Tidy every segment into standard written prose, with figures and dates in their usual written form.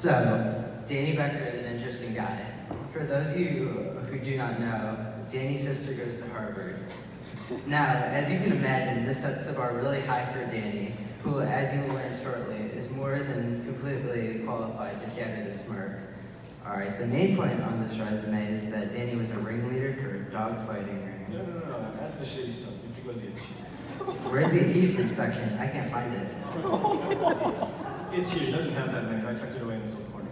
So, Danny Becker is an interesting guy. For those of you who do not know, Danny's sister goes to Harvard. Now, as you can imagine, this sets the bar really high for Danny, who, as you will learn shortly, is more than completely qualified to shatter the smirk. Alright, the main point on this resume is that Danny was a ringleader for a dogfighting ring. No, that's the shitty stuff. You have to go to the achievements. Where's the achievements section? I can't find it. It's here. It doesn't have that many. I tucked it away in this little corner.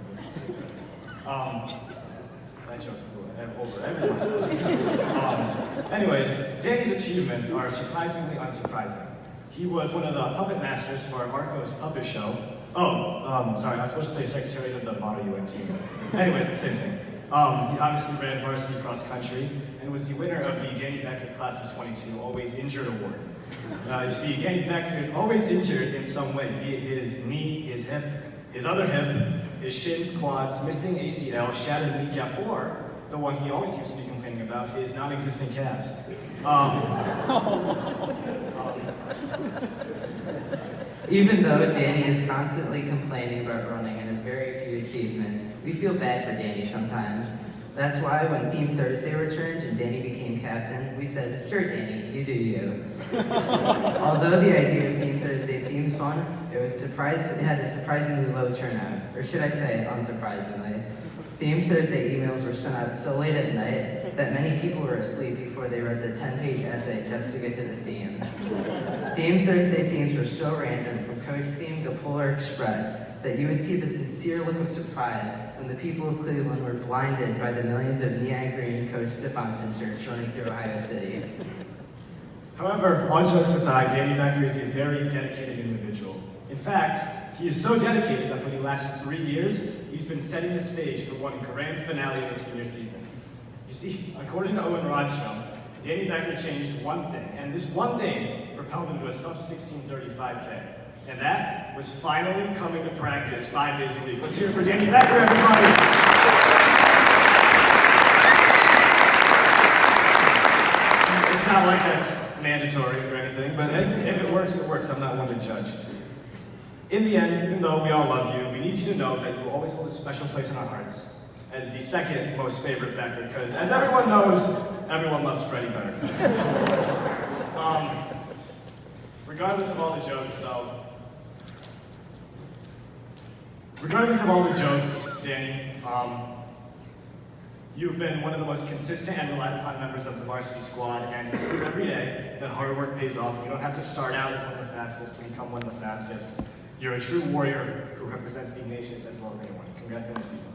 That joke flew over everyone's head. Anyways, Danny's achievements are surprisingly unsurprising. He was one of the puppet masters for Marco's puppet show. Sorry, I was supposed to say secretary of the Model UN team. Anyway, same thing. He obviously ran varsity cross country and was the winner of the Danny Becker Class of 22 Always Injured Award. You see, Danny Becker is always injured in some way, be it his knee, his hip, his other hip, his shins, quads, missing ACL, shattered kneecap, or the one he always seems to be complaining about, his non-existent calves. Even though Danny is constantly complaining about running and has very few achievements, we feel bad for Danny sometimes. That's why when Theme Thursday returned and Danny became captain, we said, sure Danny, you do you. Although the idea of Theme Thursday seems fun, it had a surprisingly low turnout, or should I say, unsurprisingly. Theme Thursday emails were sent out so late at night that many people were asleep before they read the 10-page essay just to get to the theme. Theme Thursday themes were so random, from Coach Theme to Polar Express, that you would see the sincere look of surprise when the people of Cleveland were blinded by the millions of neon green Coach Stefanson shirts running through Ohio City. However, all jokes aside, Danny Becker is a very dedicated individual. In fact, he is so dedicated that for the last 3 years, he's been setting the stage for one grand finale of the senior season. You see, according to Owen Rodstrom, Danny Becker changed one thing, and this one thing propelled him to a sub-1635K. And that was finally coming to practice 5 days a week. Let's hear it for Danny Becker, everybody! It's not like that's mandatory or anything, but if it works, it works. I'm not one to judge. In the end, even though we all love you, we need you to know that you will always hold a special place in our hearts as the second most favorite Becker, because as everyone knows, everyone loves Freddie better. Regardless of all the jokes, though, Danny, you've been one of the most consistent and relied upon members of the varsity squad, and you prove every day that hard work pays off. You don't have to start out as one of the fastest to become one of the fastest. You're a true warrior who represents the nations as well as anyone. Congrats on your season.